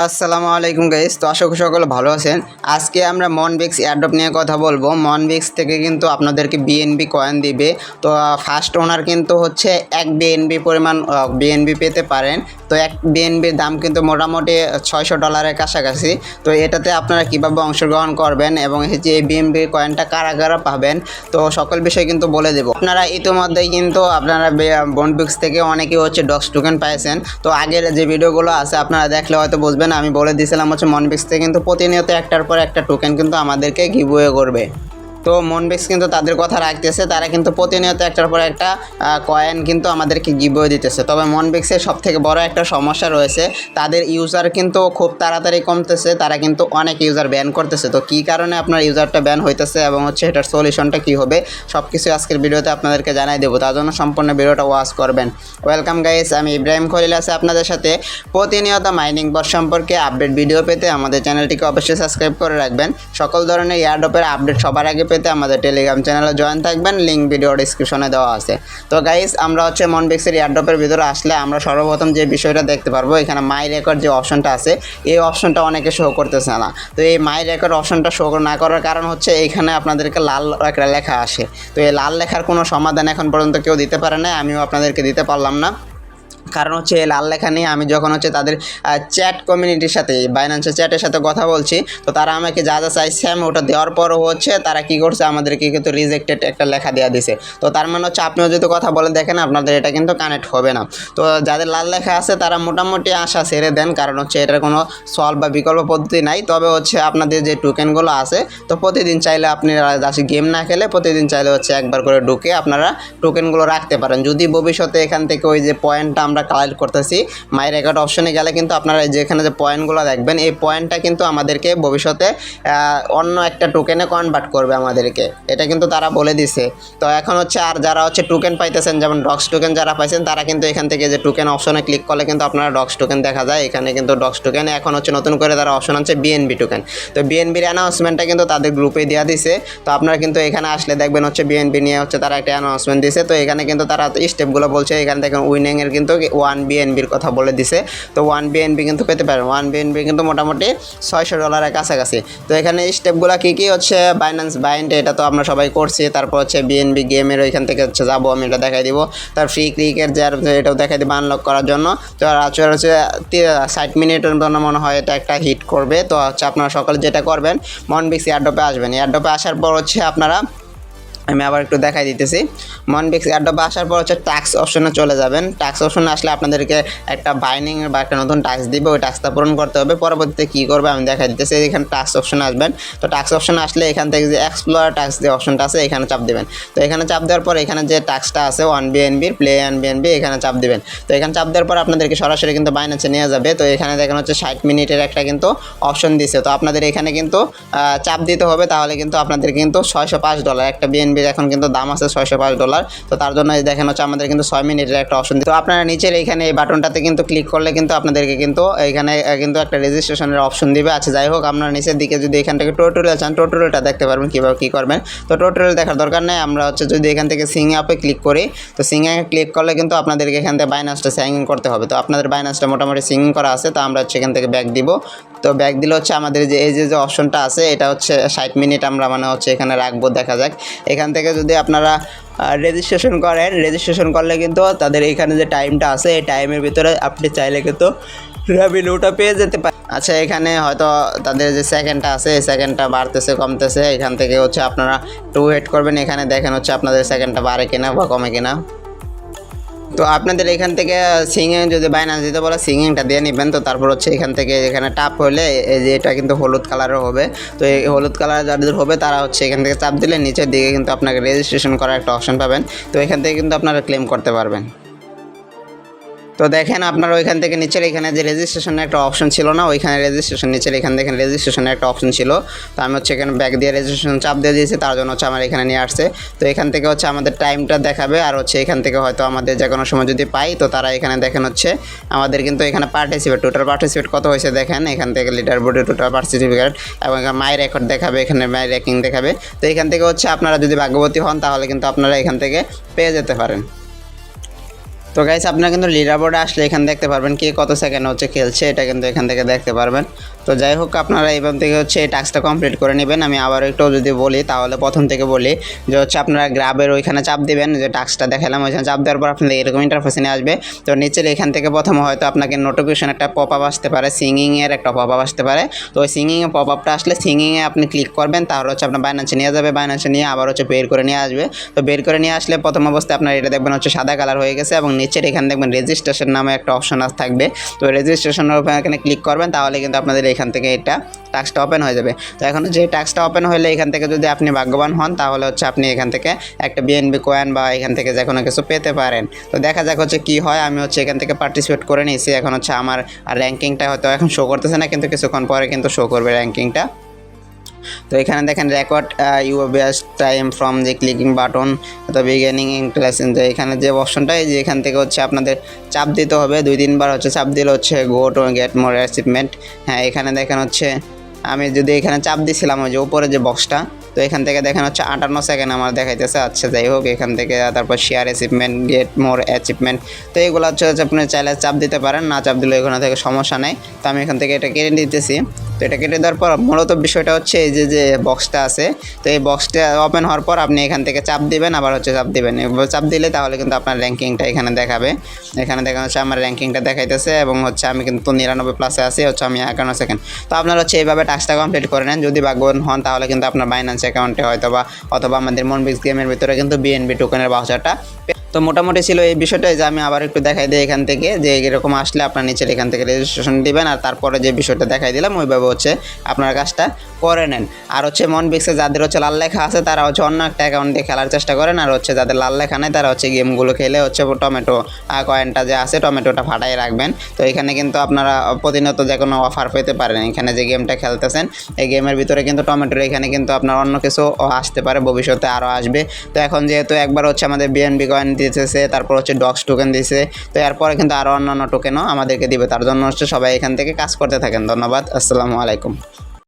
আসসালামু আলাইকুম গাইস। তো আশা করি সকলে ভালো আছেন। আজকে আমরা মনবিক্স এয়ারড্রপ নিয়ে কথা বলবো। মনবিক্স থেকে কিন্তু আপনাদেরকে বিএনবি কয়েন দিবে। তো ফার্স্ট ওনার কিন্তু হচ্ছে 1 বিএনবি পরিমাণ বিএনবি পেতে পারেন। তো 1 বিএনবির দাম কিন্তু মোটামুটি $600 কাছাকাছি। তো এটাতে আপনারা কিভাবে অংশগ্রহণ করবেন এবং হচ্ছে এই বিএনবি কয়েনটা কারা কারা পাবেন, তো সকল বিষয় কিন্তু বলে দেব। আপনারা ইতিমধ্যেই কিন্তু আপনারা মনবিক্স থেকে অনেকেই হচ্ছে ডক্স টোকেন পাইছেন। তো আগের যে ভিডিওগুলো আছে আপনারা দেখলে হয়তো বুঝবেন। আমি বলে দিয়েছিলাম হচ্ছে মনবিক্স থেকে কিন্তু প্রতিনিয়ত একটার পর একটা টোকেন কিন্তু আমাদেরকে গিভওয়ে করবে। তো মনবিক্স কিন্তু তাদের কথা রাখতেছে, তারা কিন্তু প্রতিনিয়ত একটার পর একটা কয়েন কিন্তু আমাদেরকে গিভওয়ে দিতেছে। তবে মনবিক্সের সবথেকে বড় একটা সমস্যা রয়েছে, তাদের ইউজার কিন্তু খুব তাড়াতাড়ি কমতেছে, তারা কিন্তু অনেক ইউজার ব্যান করতেছে। তো কী কারণে আপনার ইউজারটা ব্যান হইতেছে এবং হচ্ছে এটার সলিউশনটা কী হবে সব কিছু আজকের ভিডিওতে আপনাদেরকে জানাই দেবো। তার জন্য সম্পূর্ণ ভিডিওটা ওয়াচ করবেন। ওয়েলকাম গাইস, আমি ইব্রাহিম খলিল আছি আপনাদের সাথে। প্রতিনিয়ত মাইনিং বট সম্পর্কে আপডেট ভিডিও পেতে আমাদের চ্যানেলটিকে অবশ্যই সাবস্ক্রাইব করে রাখবেন। সকল ধরনের এয়ারড্রপের আপডেট সবার আগে পেতে আমাদের টেলিগ্রাম চ্যানেলে জয়েন থাকবেন, লিঙ্ক ভিডিও ডিসক্রিপশনে দেওয়া আছে। তো গাইস, আমরা হচ্ছে মনবিক্সের এয়ারড্রপের ভিতরে আসলে আমরা সর্বপ্রথম যে বিষয়টা দেখতে পারবো, এখানে মাই রেকর্ড যে অপশনটা আছে, এই অপশনটা অনেকে শো করতেছে না। তো এই মাই রেকর্ড অপশনটা শো না করার কারণ হচ্ছে এইখানে আপনাদেরকে লাল একটা লেখা আসে। তো এই লাল লেখার কোনো সমাধান এখন পর্যন্ত কেউ দিতে পারে না, আমিও আপনাদেরকে দিতে পারলাম না। কারণ হচ্ছে এই লাল লেখা নিয়ে আমি যখন হচ্ছে তাদের চ্যাট কমিউনিটির সাথে বাইন্যান্সের চ্যাটের সাথে কথা বলছি, তো তারা আমাকে যা যা চাইছে আমি ওটা দেওয়ার পরও হচ্ছে তারা কী করছে, আমাদেরকে কিন্তু রিজেক্টেড একটা লেখা দেওয়া দিছে। তো তার মানে হচ্ছে আপনিও যদি কথা বলে দেখেন আপনাদের এটা কিন্তু কানেক্ট হবে না। তো যাদের লাল লেখা আছে তারা মোটামুটি আশা ছেড়ে দেন, কারণ হচ্ছে এটার কোনো সলভ বা বিকল্প পদ্ধতি নাই। তবে হচ্ছে আপনাদের যে টোকেনগুলো আছে, তো প্রতিদিন চাইলে আপনি গেম না খেলে প্রতিদিন চাইলে হচ্ছে একবার করে ঢুকে আপনারা টোকেনগুলো রাখতে পারেন। যদি ভবিষ্যতে এখান থেকে ওই যে পয়েন্টটা আমরা কালেক্ট করতেছি, মাই রেকর্ড অপশনে গেলে কিন্তু আপনারা যেখানে যে পয়েন্টগুলো দেখবেন, এই পয়েন্টটা কিন্তু আমাদেরকে ভবিষ্যতে অন্য একটা টোকেনে কনভার্ট করবে আমাদেরকে, এটা কিন্তু তারা বলে দিছে। তো এখন হচ্ছে আর যারা হচ্ছে টোকেন পাইতেছেন, যেমন ডক্স টোকেন যারা পাইছেন, তারা কিন্তু এখান থেকে যে টোকেন অপশনে ক্লিক করলে কিন্তু আপনারা ডক্স টোকেন দেখা যায়। এখানে কিন্তু ডক্স টোকেন এখন হচ্ছে নতুন করে তারা অপশন আছে বিএনবি টোকেন। তো বিএনবির অ্যানাউন্সমেন্টটা কিন্তু তাদের গ্রুপে দেওয়া দিছে। তো আপনারা কিন্তু এখানে আসলে দেখবেন হচ্ছে বিএনবি নিয়ে হচ্ছে তারা একটা অ্যানাউন্সমেন্ট দিছে। তো এখানে কিন্তু তারা স্টেপগুলো বলছে, এখানে দেখেন উইনিংয়ের কিন্তু 1 বিএনবির কথা বলে দিছে। তো 1 বিএনবি কিন্তু পেতে পারেন। 1 বিএনবি কিন্তু মোটামুটি $600 কাছাকাছি। তো এখানে স্টেপগুলো কী হচ্ছে, বাইন্যান্স বাইন্ড, এটা তো আমরা সবাই করছি। তারপর হচ্ছে বিএনবি গেমের ওইখান থেকে হচ্ছে যাবো, আমি এটা দেখাই দিব। তার ফ্রি ক্রিকেট যার এটাও দেখাই দিব আনলক করার জন্য। তো আর হচ্ছে 60 মিনিটের জন্য মনে হয় এটা একটা হিট করবে। তো হচ্ছে আপনারা সকালে যেটা করবেন, মনবিক্স এয়ারড্রপে আসবেন। এয়ারড্রপে আসার পর হচ্ছে আপনারা, আমি আবার একটু দেখাই দিতেছি, মনবিক্স এয়ারড্রপে আসার পর হচ্ছে টাস্ক অপশনে চলে যাবেন। টাস্ক অপশনে আসলে আপনাদেরকে একটা বাইনিং বা একটা নতুন টাস্ক দিবে, ওই টাস্কটা পূরণ করতে হবে। পরবর্তীতে কী করবে আমি দেখাই দিতেছি। এখানে টাস্ক অপশনে আসবেন। তো টাস্ক অপশনে আসলে এখান থেকে যে এক্সপ্লোর টাস্ক যে অপশনটা আছে এখানে চাপ দেবেন। তো এখানে চাপ দেওয়ার পর এখানে যে টাস্কটা আছে 1 বিএনবির প্লে 1 বিএনবি, এখানে চাপ দেবেন। তো এখানে চাপ দেওয়ার পর আপনাদেরকে সরাসরি কিন্তু বাইন্যান্সে নিয়ে যাবে। তো এখানে দেখেন হচ্ছে 60 মিনিটের একটা কিন্তু অপশন দিছে। তো আপনাদের এখানে কিন্তু চাপ দিতে হবে, তাহলে কিন্তু আপনাদের কিন্তু $605 একটা বিএনবির এখন কিন্তু দাম আছে $605। তো তার জন্য দেখেন হচ্ছে আমাদের কিন্তু 6 মিনিটের একটা অপশন। তো আপনারা নিচের এইখানে এই বাটনটাতে কিন্তু ক্লিক করলে কিন্তু আপনাদেরকে কিন্তু এইখানে কিন্তু একটা রেজিস্ট্রেশনের অপশন দিবে। আচ্ছা যাই হোক, আপনারা নিচের দিকে যদি এখান থেকে টোটোরিয়াল চান, টোটোরিয়ালটা দেখতে পারবেন কীভাবে কী করবেন। তো টোটোরিয়াল দেখার দরকার নেই, আমরা হচ্ছে যদি এখান থেকে সিং অ্যাপে ক্লিক করি, তো সিং অ্যাপে ক্লিক করলে কিন্তু আপনাদেরকে এখান থেকে বাইন্যান্সটা সাইন ইন করতে হবে। তো আপনাদের বাইন্যান্সটা মোটামুটি সিং ইন করা আছে। তো আমরা হচ্ছে এখান থেকে ব্যাক দিব। তো ব্যাক দিলে হচ্ছে আমাদের যে এই যে অপশনটা আছে, এটা হচ্ছে 60 মিনিট আমরা মানে হচ্ছে এখানে রাখবো। দেখা যাক, এখান থেকে যদি আপনারা রেজিস্ট্রেশন করেন, রেজিস্ট্রেশন করলে কিন্তু তাদের এখানে যে টাইমটা আছে এই টাইমের ভিতরে আপনি চাইলে কিন্তু রেভিনিউটা পেয়ে যেতে পারেন। আচ্ছা, এখানে হয়তো তাদের যে সেকেন্ডটা আছে এই সেকেন্ডটা বাড়তেছে কমতেছে, এখান থেকে হচ্ছে আপনারা একটু ওয়েট করবেন। এখানে দেখেন হচ্ছে আপনাদের সেকেন্ডটা বাড়ে কিনা বা কমে কিনা। তো আপনাদের এখান থেকে সিঙ্গিং যদি বাইন্যান্স দিতে বলে সিঙ্গিংটা দিয়ে নেবেন। তো তারপর হচ্ছে এখান থেকে এখানে টাপ হলে এই যে এটা কিন্তু হলুদ কালারও হবে। তো এই হলুদ কালার যাদের হবে তারা হচ্ছে এখান থেকে চাপ দিলে নিচের দিকে কিন্তু আপনাকে রেজিস্ট্রেশন করার একটা অপশন পাবেন। তো এখান থেকে কিন্তু আপনারা ক্লেম করতে পারবেন। তো দেখেন আপনারা ওইখান থেকে নিচের এখানে যে রেজিস্ট্রেশনের একটা অপশন ছিল না, ওইখানে রেজিস্ট্রেশন নিচের এখানে দেখেন রেজিস্ট্রেশনের একটা অপশন ছিল। তো আমি হচ্ছে এখানে ব্যাক দিয়ে রেজিস্ট্রেশন চাপ দিয়ে দিয়েছি, তার জন্য হচ্ছে আমার এখানে নিয়ে আসছে। তো এখান থেকে হচ্ছে আমাদের টাইমটা দেখাবে, আর হচ্ছে এখান থেকে হয়তো আমাদের যে কোনো সময় যদি পাই, তো তারা এখানে দেখেন হচ্ছে আমাদের কিন্তু এখানে টোটাল পার্টিসিপেট কত হয়েছে দেখেন। এখান থেকে লিডার বোর্ডে টোটাল পার্টিসিপেট এবং মাই রেকর্ড দেখাবে, এখানে মাই র্যাঙ্কিং দেখাবে। তো এখান থেকে হচ্ছে আপনারা যদি ভাগ্যবতী হন তাহলে কিন্তু আপনারা এখান থেকে পেয়ে যেতে পারেন। তো গাইস আপনারা কিন্তু লিডার বোর্ডে আসলে এখানে দেখতে পারবেন কে কত সেকেন্ড হচ্ছে খেলছে, এটা কিন্তু এখান থেকে দেখতে পারবেন। তো যাই হোক আপনারা এবার থেকে হচ্ছে এই টাস্কটা কমপ্লিট করে নেবেন। আমি আবার একটু যদি বলি তাহলে প্রথম থেকে বলি যে হচ্ছে আপনারা গ্রাবের ওইখানে চাপ দিবেন, যে টাস্কটা দেখালাম ওইখানে চাপ দেওয়ার পর আপনাদের এরকম ইন্টারফেসে নিয়ে আসবে। তো নিচের এখান থেকে প্রথমে হয়তো আপনাকে নোটিফিকেশন একটা পপ আপ আসতে পারে, সিঙ্গিংয়ের একটা পপ আপ আসতে পারে। তো ওই সিঙ্গিংয়ে পপ আপটা আসলে সিঙ্গিংয়ে আপনি ক্লিক করবেন, তাহলে হচ্ছে আপনার বাইন্যান্সে নিয়ে যাবে, বাইন্যান্সে নিয়ে আবার হচ্ছে বের করে নিয়ে আসবে। তো বের করে নিয়ে আসলে প্রথম অবস্থায় আপনার এটা দেখবেন হচ্ছে সাদা কালার হয়ে গেছে এবং নিচের এখানে দেখবেন রেজিস্ট্রেশন নামে একটা অপশন থাকবে। তো রেজিস্ট্রেশনের উপর এখানে ক্লিক করবেন, তাহলে কিন্তু আপনাদের এখান থেকে এটা টাস্কটা ওপেন হয়ে যাবে। তো এখন যে টাস্কটা ওপেন হলে এখান থেকে যদি আপনি ভাগ্যবান হন তাহলে হচ্ছে আপনি এখান থেকে একটা বিএনবি কয়েন বা এখান থেকে যে কোনো কিছু পেতে পারেন। তো দেখা যাক হচ্ছে কী হয়। আমি হচ্ছে এখান থেকে পার্টিসিপেট করে নিয়েছি। এখন হচ্ছে আমার র্যাঙ্কিংটা হয়তো এখন শো করতেছে না, কিন্তু কিছুক্ষণ পরে কিন্তু শো করবে র্যাঙ্কিংটা। তো এখানে দেখেন record your best time from যে ক্লিকিং বাটন তো বিগিনিং ইন্টারেস্টিং, যে এখানে যে অপশনটা এই যে এখান থেকে হচ্ছে আপনাদের চাপ দিতে হবে 2-3 বার হচ্ছে চাপ দিলে হচ্ছে go to get more achievement. হ্যাঁ এখানে দেখেন হচ্ছে আমি যদি এখানে চাপ দিছিলাম ওই যে উপরে যে বক্সটা, তো এখান থেকে দেখেন হচ্ছে 58 সেকেন্ড আমার দেখাইতেছে। আচ্ছা যাই হোক, এখান থেকে তারপর share achievement, get more achievement, তো এগুলো হচ্ছে আপনি চাইলে চাপ দিতে পারেন, না চাপ দিলে এখানে থেকে সমস্যা নেই। তো আমি এখান থেকে এটা কেটে দিতেছি। তো এটা কেটে দেওয়ার পর মূলত বিষয়টা হচ্ছে এই যে বক্সটা আছে, তো এই বক্সটা ওপেন হওয়ার পর আপনি এখান থেকে চাপ দিবেন, আবার হচ্ছে চাপ দিবেন। চাপ দিলে তাহলে কিন্তু আপনার র্যাঙ্কিংটা এখানে দেখাবে। এখানে দেখা হচ্ছে আমার র্যাঙ্কিংটা দেখাইতেছে এবং হচ্ছে আমি কিন্তু 99+ আছি, হচ্ছে আমি 51 সেকেন্ড। তো আপনারা হচ্ছে এইভাবে টাস্কটা কমপ্লিট করে নেন। যদি ভাগ্যবান হন তাহলে কিন্তু আপনার বাইন্যান্স অ্যাকাউন্টে অথবা আমাদের MoonBix গেমের ভিতরে কিন্তু বিএনবি টোকেনের ভাউচারটা। তো মোটামুটি ছিল এই বিষয়টাই, যে আমি আবার একটু দেখাই দিই এখান থেকে যে এরকম আসলে আপনার নিচের এখান থেকে রেজিস্ট্রেশন দিবেন, আর তারপরে যে বিষয়টা দেখাই দিলাম ওইভাবে হচ্ছে আপনার কাজটা করে নেন। আর হচ্ছে MoonBixে যাদের হচ্ছে লাল লেখা আছে তারা হচ্ছে অন্য একটা অ্যাকাউন্ট দিয়ে খেলার চেষ্টা করেন, আর হচ্ছে যাদের লাল লেখা নেই তারা হচ্ছে গেমগুলো খেলে হচ্ছে টমেটো কয়েনটা যে আছে টমেটোটা ফাটাই রাখবেন। তো এখানে কিন্তু আপনারা প্রতিনিয়ত যে কোনো অফার পেতে পারেন। এখানে যে গেমটা খেলতেছেন এই গেমের ভিতরে কিন্তু টমেটোর এখানে কিন্তু আপনার অন্য কিছু আসতে পারে, ভবিষ্যতে আরও আসবে। তো এখন যেহেতু একবার হচ্ছে আমাদের বিএনবি কয়েন দিতেছে, তারপর হচ্ছে ডক্স টোকেন দিয়েছে, তো এরপরে কিন্তু আরও অন্যান্য টোকেনও আমাদেরকে দিবে। তার জন্য হচ্ছে সবাই এখান থেকে কাজ করতে থাকেন। ধন্যবাদ, আসসালামু আলাইকুম।